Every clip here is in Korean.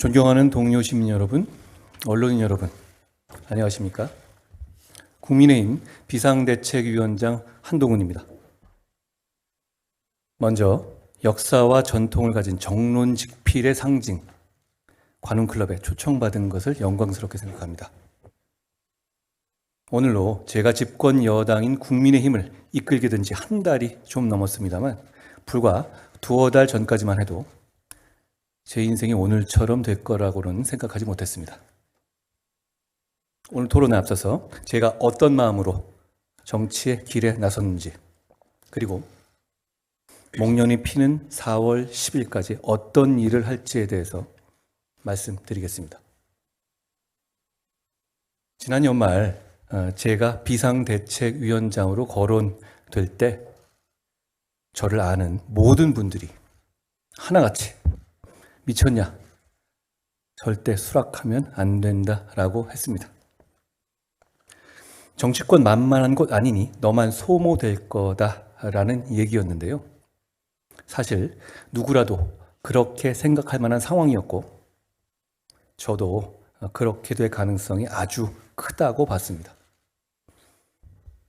존경하는 동료 시민 여러분, 언론인 여러분, 안녕하십니까? 국민의힘 비상대책위원장 한동훈입니다. 먼저 역사와 전통을 가진 정론직필의 상징, 관훈클럽에 초청받은 것을 영광스럽게 생각합니다. 오늘로 제가 집권 여당인 국민의힘을 이끌게 된 지 한 달이 좀 넘었습니다만 불과 두어 달 전까지만 해도 제 인생이 오늘처럼 될 거라고는 생각하지 못했습니다. 오늘 토론에 앞서서 제가 어떤 마음으로 정치의 길에 나섰는지, 그리고 목련이 피는 4월 10일까지 어떤 일을 할지에 대해서 말씀드리겠습니다. 지난 연말 제가 비상대책위원장으로 거론될 때 저를 아는 모든 분들이 하나같이 미쳤냐? 절대 수락하면 안 된다라고 했습니다. 정치권 만만한 곳 아니니 너만 소모될 거다라는 얘기였는데요. 사실 누구라도 그렇게 생각할 만한 상황이었고 저도 그렇게 될 가능성이 아주 크다고 봤습니다.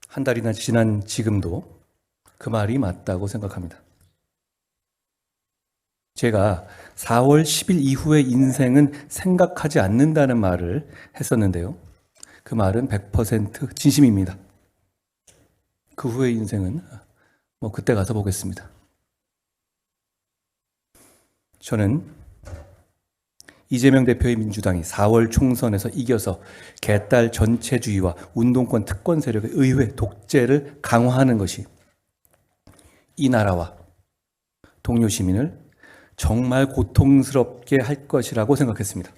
한 달이나 지난 지금도 그 말이 맞다고 생각합니다. 제가 4월 10일 이후의 인생은 생각하지 않는다는 말을 했었는데요. 그 말은 100% 진심입니다. 그 후의 인생은 그때 가서 보겠습니다. 저는 이재명 대표의 민주당이 4월 총선에서 이겨서 개딸 전체주의와 운동권 특권 세력의 의회 독재를 강화하는 것이 이 나라와 동료 시민을 정말 고통스럽게 할 것이라고 생각했습니다.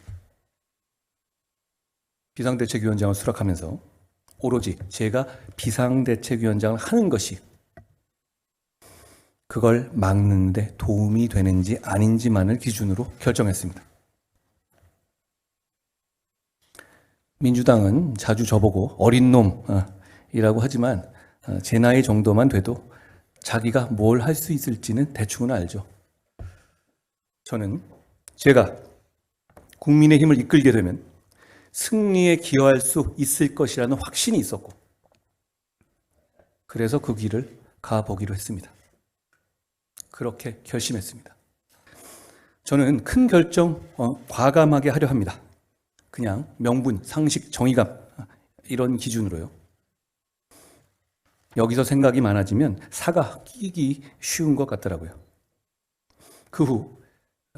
비상대책위원장을 수락하면서 오로지 제가 비상대책위원장을 하는 것이 그걸 막는 데 도움이 되는지 아닌지만을 기준으로 결정했습니다. 민주당은 자주 저보고 어린 놈이라고 하지만 제 나이 정도만 돼도 자기가 뭘 할 수 있을지는 대충은 알죠. 저는 제가 국민의힘을 이끌게 되면 승리에 기여할 수 있을 것이라는 확신이 있었고 그래서 그 길을 가보기로 했습니다. 그렇게 결심했습니다. 저는 큰 결정 과감하게 하려 합니다. 그냥 명분, 상식, 정의감 이런 기준으로요. 여기서 생각이 많아지면 사가 끼기 쉬운 것 같더라고요. 그 후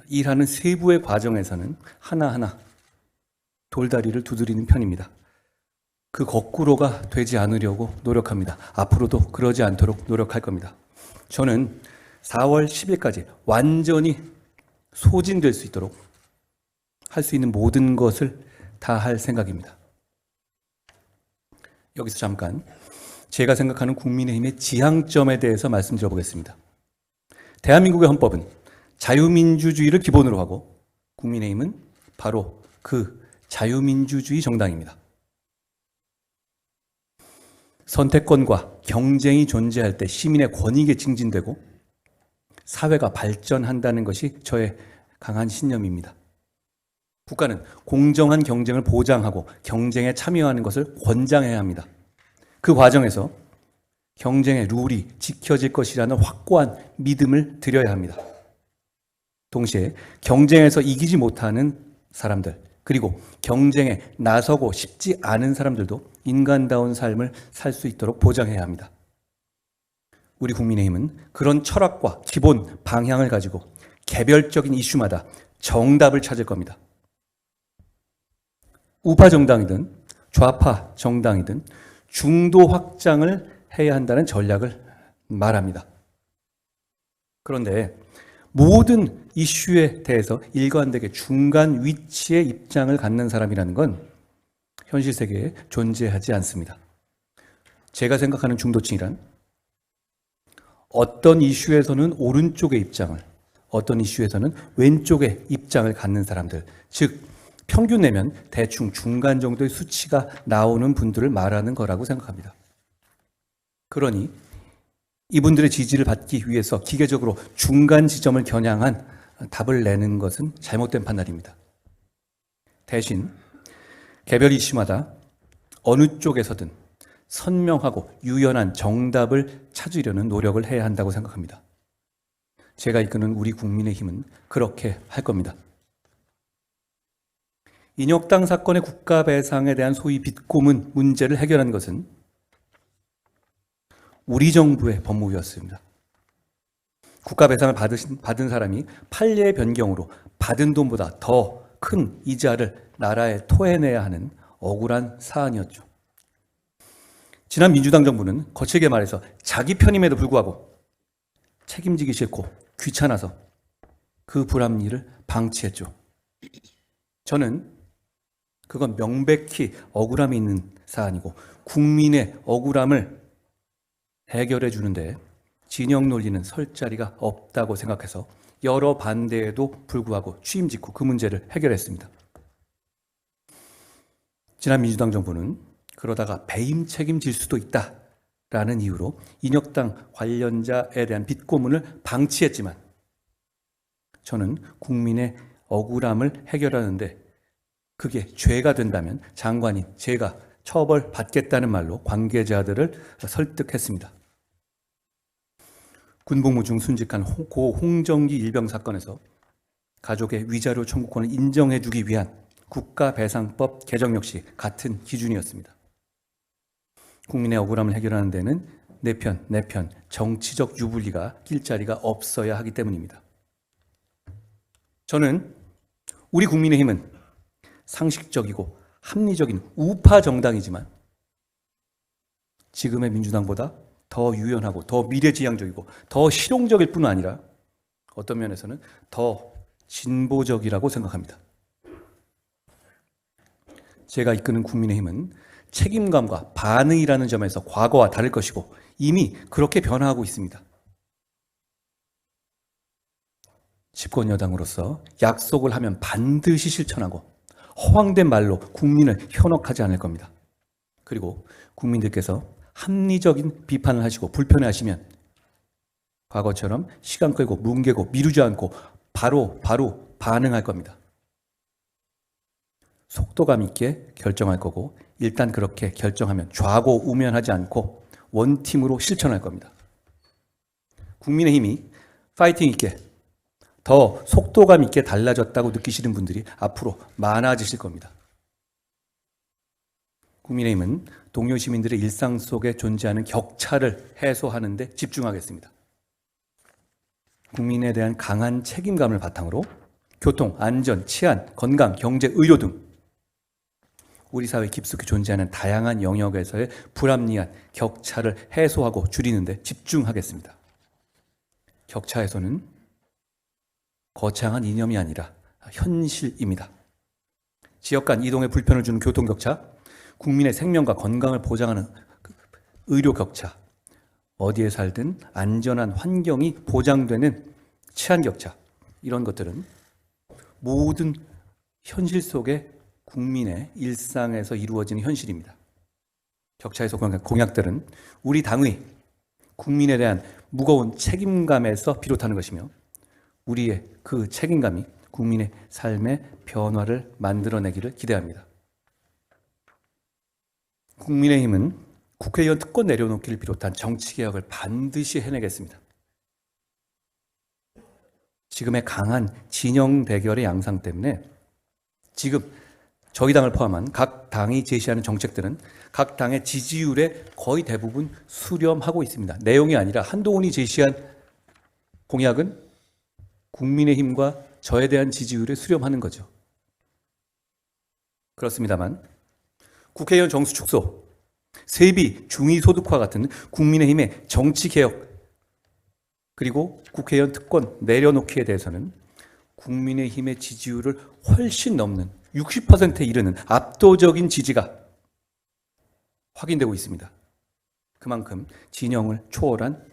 일하는 세부의 과정에서는 하나하나 돌다리를 두드리는 편입니다. 그 거꾸로가 되지 않으려고 노력합니다. 앞으로도 그러지 않도록 노력할 겁니다. 저는 4월 10일까지 완전히 소진될 수 있도록 할 수 있는 모든 것을 다 할 생각입니다. 여기서 잠깐 제가 생각하는 국민의힘의 지향점에 대해서 말씀드려보겠습니다. 대한민국의 헌법은 자유민주주의를 기본으로 하고 국민의힘은 바로 그 자유민주주의 정당입니다. 선택권과 경쟁이 존재할 때 시민의 권익에 증진되고 사회가 발전한다는 것이 저의 강한 신념입니다. 국가는 공정한 경쟁을 보장하고 경쟁에 참여하는 것을 권장해야 합니다. 그 과정에서 경쟁의 룰이 지켜질 것이라는 확고한 믿음을 드려야 합니다. 동시에 경쟁에서 이기지 못하는 사람들, 그리고 경쟁에 나서고 싶지 않은 사람들도 인간다운 삶을 살 수 있도록 보장해야 합니다. 우리 국민의힘은 그런 철학과 기본 방향을 가지고 개별적인 이슈마다 정답을 찾을 겁니다. 우파 정당이든 좌파 정당이든 중도 확장을 해야 한다는 전략을 말합니다. 그런데 모든 이슈에 대해서 일관되게 중간 위치의 입장을 갖는 사람이라는 건 현실 세계에 존재하지 않습니다. 제가 생각하는 중도층이란 어떤 이슈에서는 오른쪽의 입장을, 어떤 이슈에서는 왼쪽의 입장을 갖는 사람들, 즉 평균 내면 대충 중간 정도의 수치가 나오는 분들을 말하는 거라고 생각합니다. 그러니 이분들의 지지를 받기 위해서 기계적으로 중간 지점을 겨냥한 답을 내는 것은 잘못된 판단입니다. 대신 개별 이슈마다 어느 쪽에서든 선명하고 유연한 정답을 찾으려는 노력을 해야 한다고 생각합니다. 제가 이끄는 우리 국민의힘은 그렇게 할 겁니다. 인혁당 사건의 국가배상에 대한 소위 비꼬문 문제를 해결한 것은 우리 정부의 법무부였습니다. 국가배상을 받은 사람이 판례의 변경으로 받은 돈보다 더 큰 이자를 나라에 토해내야 하는 억울한 사안이었죠. 지난 민주당 정부는 거칠게 말해서 자기 편임에도 불구하고 책임지기 싫고 귀찮아서 그 불합리를 방치했죠. 저는 그건 명백히 억울함이 있는 사안이고 국민의 억울함을 해결해 주는데 진영 논리는 설 자리가 없다고 생각해서 여러 반대에도 불구하고 취임 직후 그 문제를 해결했습니다. 지난 민주당 정부는 그러다가 배임 책임질 수도 있다라는 이유로 인혁당 관련자에 대한 비꼬문을 방치했지만 저는 국민의 억울함을 해결하는데 그게 죄가 된다면 장관이 제가 처벌받겠다는 말로 관계자들을 설득했습니다. 군복무 중 순직한 고 홍정기 일병 사건에서 가족의 위자료 청구권을 인정해주기 위한 국가배상법 개정 역시 같은 기준이었습니다. 국민의 억울함을 해결하는 데는 내 편, 정치적 유불리가 낄 자리가 없어야 하기 때문입니다. 저는 우리 국민의힘은 상식적이고 합리적인 우파 정당이지만 지금의 민주당보다 더 유연하고 더 미래지향적이고 더 실용적일 뿐 아니라 어떤 면에서는 더 진보적이라고 생각합니다. 제가 이끄는 국민의힘은 책임감과 반응이라는 점에서 과거와 다를 것이고 이미 그렇게 변화하고 있습니다. 집권 여당으로서 약속을 하면 반드시 실천하고 허황된 말로 국민을 현혹하지 않을 겁니다. 그리고 국민들께서 합리적인 비판을 하시고 불편해하시면 과거처럼 시간 끌고 뭉개고 미루지 않고 바로 반응할 겁니다. 속도감 있게 결정할 거고 일단 그렇게 결정하면 좌고우면하지 않고 원팀으로 실천할 겁니다. 국민의힘이 파이팅 있게 더 속도감 있게 달라졌다고 느끼시는 분들이 앞으로 많아지실 겁니다. 국민의힘은 동료 시민들의 일상 속에 존재하는 격차를 해소하는 데 집중하겠습니다. 국민에 대한 강한 책임감을 바탕으로 교통, 안전, 치안, 건강, 경제, 의료 등 우리 사회에 깊숙이 존재하는 다양한 영역에서의 불합리한 격차를 해소하고 줄이는 데 집중하겠습니다. 격차 해소는 거창한 이념이 아니라 현실입니다. 지역 간 이동에 불편을 주는 교통 격차, 국민의 생명과 건강을 보장하는 의료 격차, 어디에 살든 안전한 환경이 보장되는 치안 격차, 이런 것들은 모든 현실 속에 국민의 일상에서 이루어지는 현실입니다. 격차 해소 공약들은 우리 당의 국민에 대한 무거운 책임감에서 비롯하는 것이며 우리의 그 책임감이 국민의 삶의 변화를 만들어내기를 기대합니다. 국민의힘은 국회의원 특권 내려놓기를 비롯한 정치개혁을 반드시 해내겠습니다. 지금의 강한 진영 대결의 양상 때문에 지금 저희 당을 포함한 각 당이 제시하는 정책들은 각 당의 지지율에 거의 대부분 수렴하고 있습니다. 내용이 아니라 한동훈이 제시한 공약은 국민의힘과 저에 대한 지지율에 수렴하는 거죠. 그렇습니다만 국회의원 정수 축소, 세비 중위소득화 같은 국민의힘의 정치개혁 그리고 국회의원 특권 내려놓기에 대해서는 국민의힘의 지지율을 훨씬 넘는 60%에 이르는 압도적인 지지가 확인되고 있습니다. 그만큼 진영을 초월한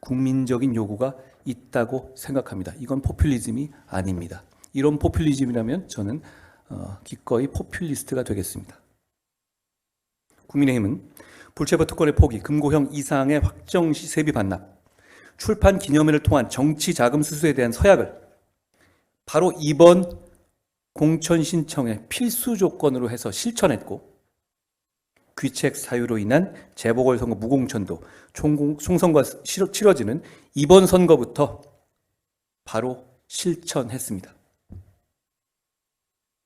국민적인 요구가 있다고 생각합니다. 이건 포퓰리즘이 아닙니다. 이런 포퓰리즘이라면 저는 기꺼이 포퓰리스트가 되겠습니다. 국민의힘은 불체포 특권의 포기, 금고형 이상의 확정 시 세비 반납, 출판 기념회를 통한 정치 자금 수수에 대한 서약을 바로 이번 공천 신청의 필수 조건으로 해서 실천했고, 귀책 사유로 인한 재보궐선거 무공천도 총선과 치러지는 이번 선거부터 바로 실천했습니다.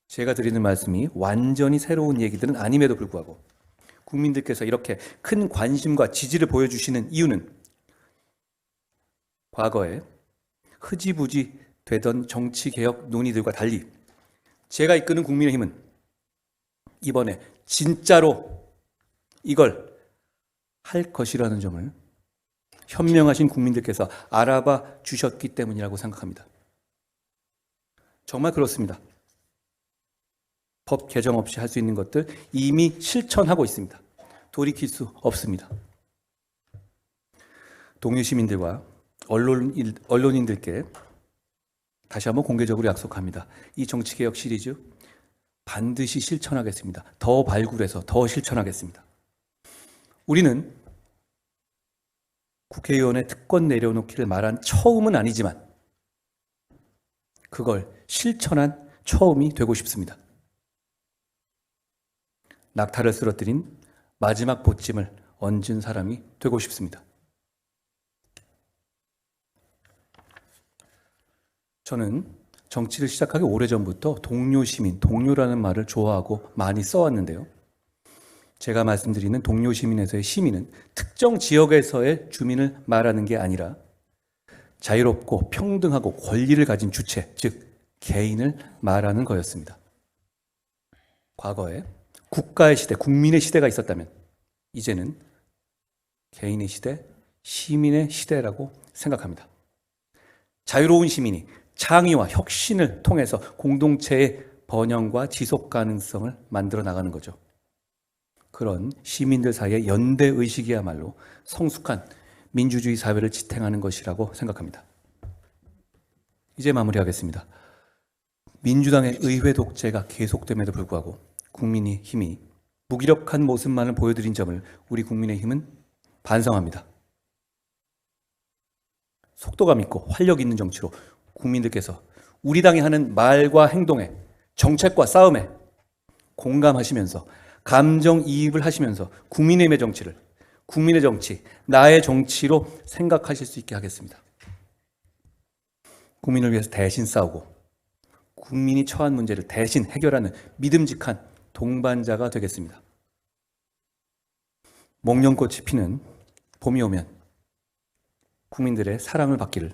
제가 드리는 말씀이 완전히 새로운 얘기들은 아님에도 불구하고 국민들께서 이렇게 큰 관심과 지지를 보여주시는 이유는 과거에 흐지부지 되던 정치개혁 논의들과 달리 제가 이끄는 국민의힘은 이번에 진짜로 이걸 할 것이라는 점을 현명하신 국민들께서 알아봐 주셨기 때문이라고 생각합니다. 정말 그렇습니다. 법 개정 없이 할 수 있는 것들 이미 실천하고 있습니다. 돌이킬 수 없습니다. 동료 시민들과 언론인들께 다시 한번 공개적으로 약속합니다. 이 정치개혁 시리즈 반드시 실천하겠습니다. 더 발굴해서 더 실천하겠습니다. 우리는 국회의원의 특권 내려놓기를 말한 처음은 아니지만 그걸 실천한 처음이 되고 싶습니다. 낙타를 쓰러뜨린 마지막 보찜을 얹은 사람이 되고 싶습니다. 저는 정치를 시작하기 오래전부터 동료 시민, 동료라는 말을 좋아하고 많이 써왔는데요. 제가 말씀드리는 동료 시민에서의 시민은 특정 지역에서의 주민을 말하는 게 아니라 자유롭고 평등하고 권리를 가진 주체, 즉 개인을 말하는 거였습니다. 과거에 국가의 시대, 국민의 시대가 있었다면 이제는 개인의 시대, 시민의 시대라고 생각합니다. 자유로운 시민이 창의와 혁신을 통해서 공동체의 번영과 지속 가능성을 만들어 나가는 거죠. 그런 시민들 사이의 연대의식이야말로 성숙한 민주주의 사회를 지탱하는 것이라고 생각합니다. 이제 마무리하겠습니다. 민주당의 의회 독재가 계속됨에도 불구하고 국민의힘이 무기력한 모습만을 보여드린 점을 우리 국민의힘은 반성합니다. 속도감 있고 활력 있는 정치로 국민들께서 우리 당이 하는 말과 행동에, 정책과 싸움에 공감하시면서 감정이입을 하시면서 국민의힘의 정치를 국민의 정치, 나의 정치로 생각하실 수 있게 하겠습니다. 국민을 위해서 대신 싸우고 국민이 처한 문제를 대신 해결하는 믿음직한 동반자가 되겠습니다. 목련꽃이 피는 봄이 오면 국민들의 사랑을 받기를,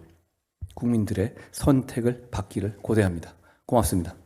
국민들의 선택을 받기를 고대합니다. 고맙습니다.